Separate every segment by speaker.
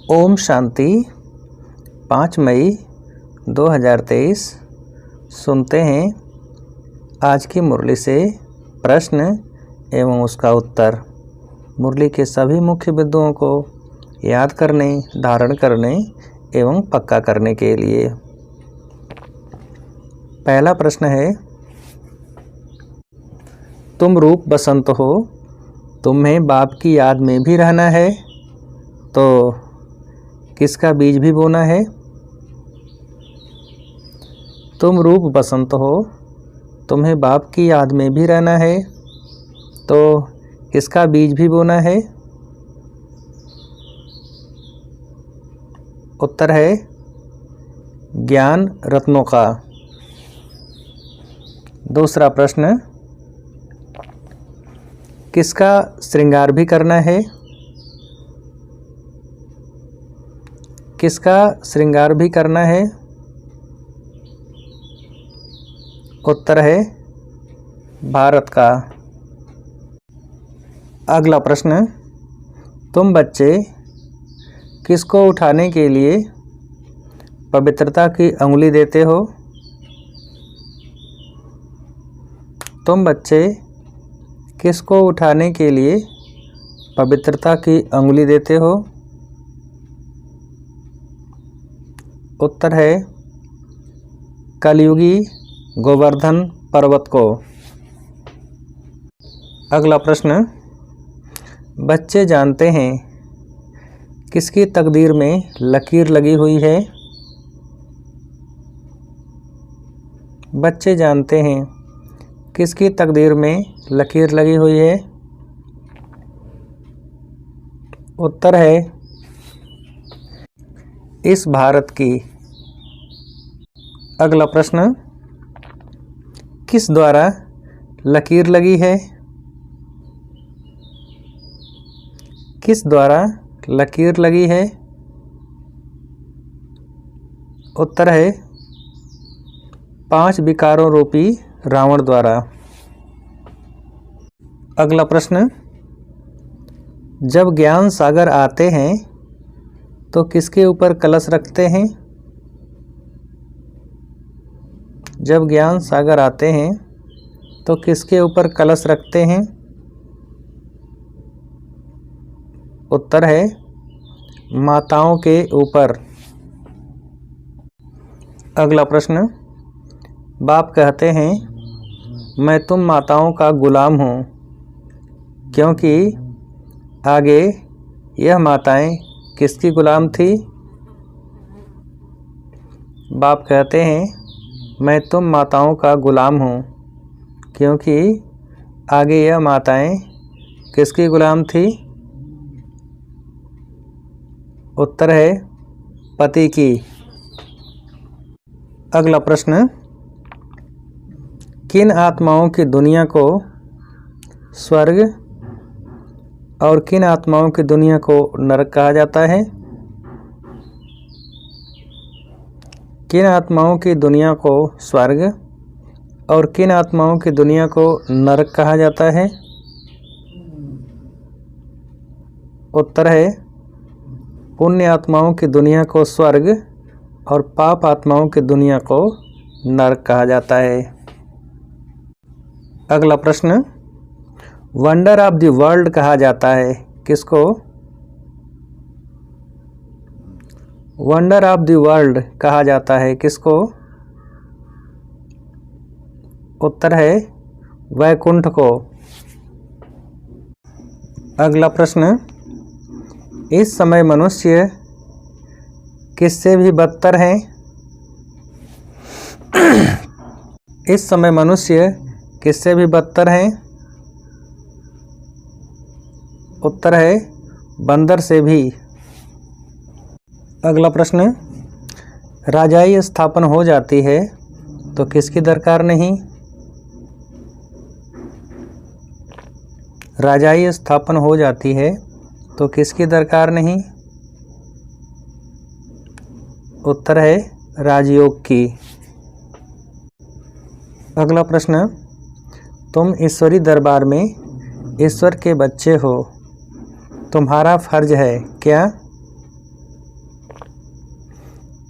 Speaker 1: ओम शांति। 5 मई 2023। सुनते हैं आज की मुरली से प्रश्न एवं उसका उत्तर। मुरली के सभी मुख्य बिंदुओं को याद करने, धारण करने एवं पक्का करने के लिए। पहला प्रश्न है, तुम रूप बसंत हो, तुम्हें बाप की याद में भी रहना है, तो किसका बीज भी बोना है? तुम रूप बसंत हो, तुम्हें बाप की याद में भी रहना है, तो किसका बीज भी बोना है? उत्तर है ज्ञान रत्नों का। दूसरा प्रश्न, किसका श्रृंगार भी करना है? किसका श्रृंगार भी करना है? उत्तर है भारत का। अगला प्रश्न, तुम बच्चे किसको उठाने के लिए पवित्रता की अंगुली देते हो? तुम बच्चे किसको उठाने के लिए पवित्रता की अंगुली देते हो? उत्तर है कलयुगी गोवर्धन पर्वत को। अगला प्रश्न, बच्चे जानते हैं किसकी तकदीर में लकीर लगी हुई है? बच्चे जानते हैं किसकी तकदीर में लकीर लगी हुई है? उत्तर है इस भारत की। अगला प्रश्न, किस द्वारा लकीर लगी है? किस द्वारा लकीर लगी है? उत्तर है 5 विकारों रूपी रावण द्वारा। अगला प्रश्न, जब ज्ञान सागर आते हैं तो किसके ऊपर कलश रखते हैं? जब ज्ञान सागर आते हैं तो किसके ऊपर कलश रखते हैं? उत्तर है माताओं के ऊपर। अगला प्रश्न, बाप कहते हैं मैं तुम माताओं का गुलाम हूँ, क्योंकि आगे यह माताएं किसकी गुलाम थी? बाप कहते हैं मैं तुम माताओं का गुलाम हूँ, क्योंकि आगे यह माताएं किसकी गुलाम थी? उत्तर है पति की। अगला प्रश्न, किन आत्माओं की दुनिया को स्वर्ग और किन आत्माओं की दुनिया को नरक कहा जाता है? किन आत्माओं की दुनिया को स्वर्ग और किन आत्माओं की दुनिया को नरक कहा जाता है? उत्तर है पुण्य आत्माओं की दुनिया को स्वर्ग और पाप आत्माओं की दुनिया को नरक कहा जाता है। अगला प्रश्न, वंडर ऑफ द वर्ल्ड कहा जाता है किसको? वंडर ऑफ द वर्ल्ड कहा जाता है किसको? उत्तर है वैकुंठ को। अगला प्रश्न, इस समय मनुष्य किससे भी बदतर हैं? इस समय मनुष्य किससे भी बदतर हैं? उत्तर है बंदर से भी। अगला प्रश्न, राजाई स्थापन हो जाती है तो किसकी दरकार नहीं? राजाई स्थापन हो जाती है तो किसकी दरकार नहीं? उत्तर है राजयोग की। अगला प्रश्न, तुम ईश्वरी दरबार में ईश्वर के बच्चे हो, तुम्हारा फर्ज है क्या?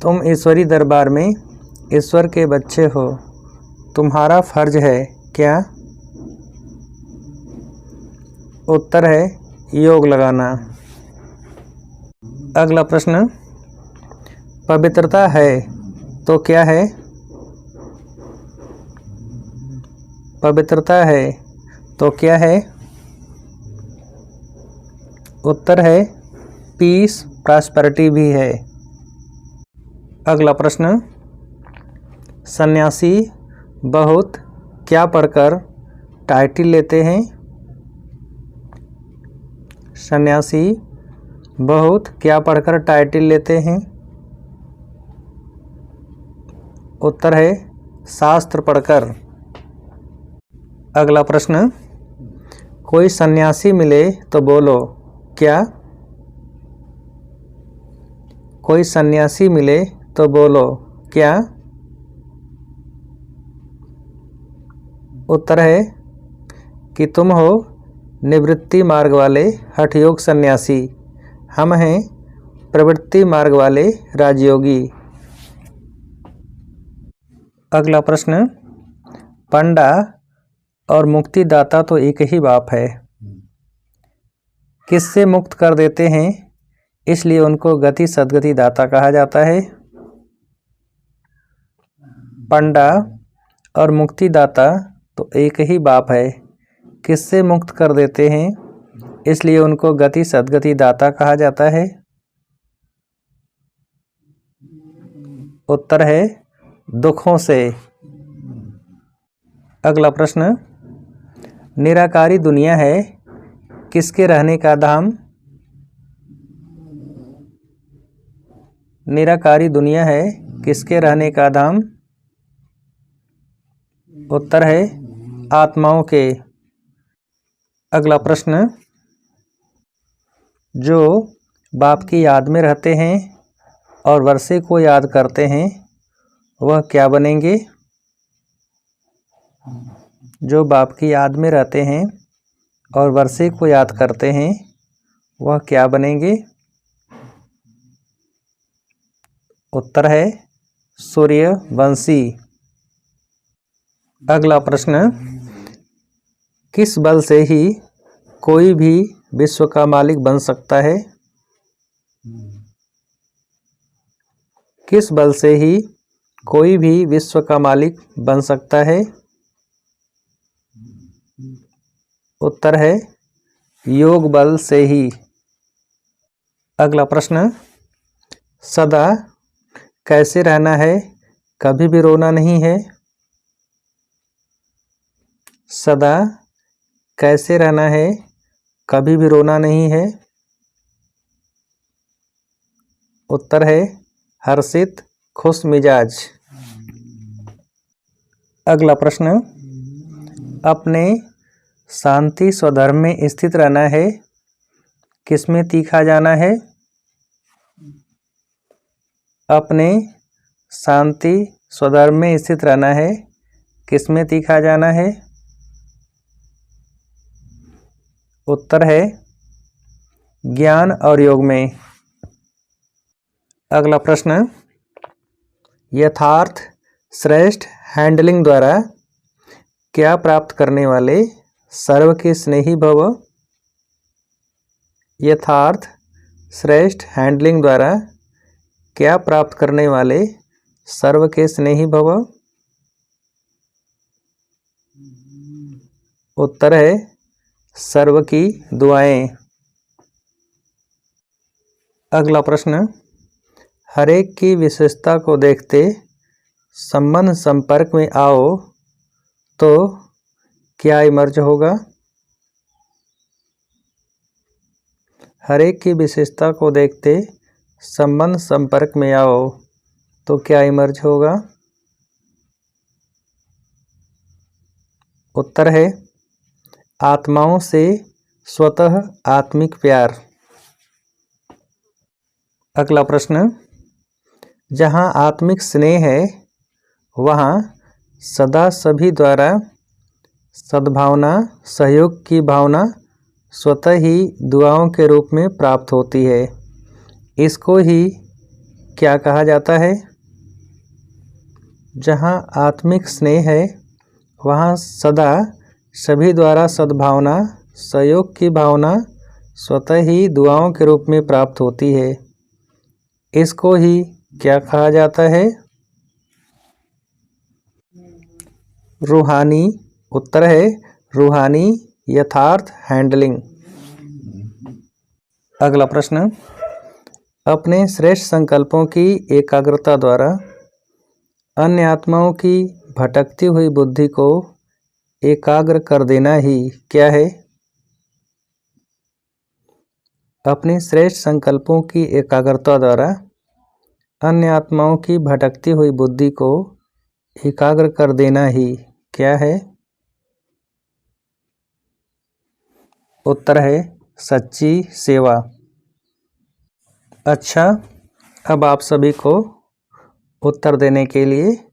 Speaker 1: तुम ईश्वरी दरबार में ईश्वर के बच्चे हो, तुम्हारा फर्ज है क्या? उत्तर है योग लगाना। अगला प्रश्न, पवित्रता है तो क्या है? पवित्रता है तो क्या है? उत्तर है पीस, प्रॉस्पेरिटी भी है। अगला प्रश्न, सन्यासी बहुत क्या पढ़कर टाइटल लेते हैं? सन्यासी बहुत क्या पढ़कर टाइटल लेते हैं? उत्तर है शास्त्र पढ़कर। अगला प्रश्न, कोई सन्यासी मिले तो बोलो क्या? कोई सन्यासी मिले तो बोलो क्या? उत्तर है कि तुम हो निवृत्ति मार्ग वाले हठयोग सन्यासी, हम हैं प्रवृत्ति मार्ग वाले राजयोगी। अगला प्रश्न, पंडा और मुक्तिदाता तो एक ही बाप है, किससे मुक्त कर देते हैं इसलिए उनको गति सद्गति दाता कहा जाता है? पंडा और मुक्तिदाता तो एक ही बाप है, किससे मुक्त कर देते हैं इसलिए उनको गति सद्गति दाता कहा जाता है? उत्तर है दुखों से। अगला प्रश्न, निराकारी दुनिया है किसके रहने का धाम? निराकारी दुनिया है किसके रहने का धाम? उत्तर है आत्माओं के। अगला प्रश्न, जो बाप की याद में रहते हैं और वर्षे को याद करते हैं वह क्या बनेंगे? जो बाप की याद में रहते हैं और वर्षे को याद करते हैं वह क्या बनेंगे? उत्तर है सूर्यवंशी। अगला प्रश्न, किस बल से ही कोई भी विश्व का मालिक बन सकता है? किस बल से ही कोई भी विश्व का मालिक बन सकता है? उत्तर है योग बल से ही। अगला प्रश्न, सदा कैसे रहना है, कभी भी रोना नहीं है? सदा कैसे रहना है, कभी भी रोना नहीं है? उत्तर है हर्षित खुश मिजाज। अगला प्रश्न, अपने शांति स्वधर्म में स्थित रहना है, किसमें तीखा जाना है? अपने शांति स्वधर्म में स्थित रहना है, किसमें तीखा जाना है? उत्तर है ज्ञान और योग में। अगला प्रश्न, यथार्थ श्रेष्ठ हैंडलिंग द्वारा क्या प्राप्त करने वाले सर्व के स्नेही भव? यथार्थ श्रेष्ठ हैंडलिंग द्वारा क्या प्राप्त करने वाले सर्व के स्नेही भव? उत्तर है सर्व की दुआएं। अगला प्रश्न, हरेक की विशेषता को देखते संबंध संपर्क में आओ तो क्या इमर्ज होगा? हरेक की विशेषता को देखते संबंध संपर्क में आओ तो क्या इमर्ज होगा? उत्तर है आत्माओं से स्वतः आत्मिक प्यार। अगला प्रश्न, जहाँ आत्मिक स्नेह है वहाँ सदा सभी द्वारा सद्भावना सहयोग की भावना स्वतः ही दुआओं के रूप में प्राप्त होती है। इसको ही क्या कहा जाता है? जहाँ आत्मिक स्नेह है वहाँ सदा सभी द्वारा सद्भावना, सहयोग की भावना स्वतः ही दुआओं के रूप में प्राप्त होती है। इसको ही क्या कहा जाता है? रूहानी। उत्तर है रूहानी यथार्थ हैंडलिंग। अगला प्रश्न, अपने श्रेष्ठ संकल्पों की एकाग्रता द्वारा अन्य आत्माओं की भटकती हुई बुद्धि को एकाग्र कर देना ही क्या है? अपने श्रेष्ठ संकल्पों की एकाग्रता द्वारा अन्य आत्माओं की भटकती हुई बुद्धि को एकाग्र कर देना ही क्या है? उत्तर है सच्ची सेवा। अच्छा, अब आप सभी को उत्तर देने के लिए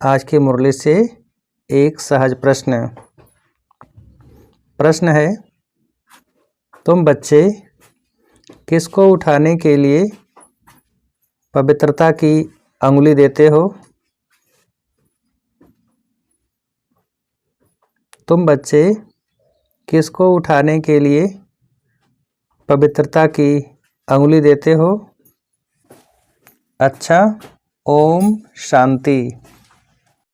Speaker 1: आज की मुरली से एक सहज प्रश्न। प्रश्न है, तुम बच्चे किसको उठाने के लिए पवित्रता की अंगुली देते हो? तुम बच्चे किसको उठाने के लिए पवित्रता की अंगुली देते हो? अच्छा, ओम शांति।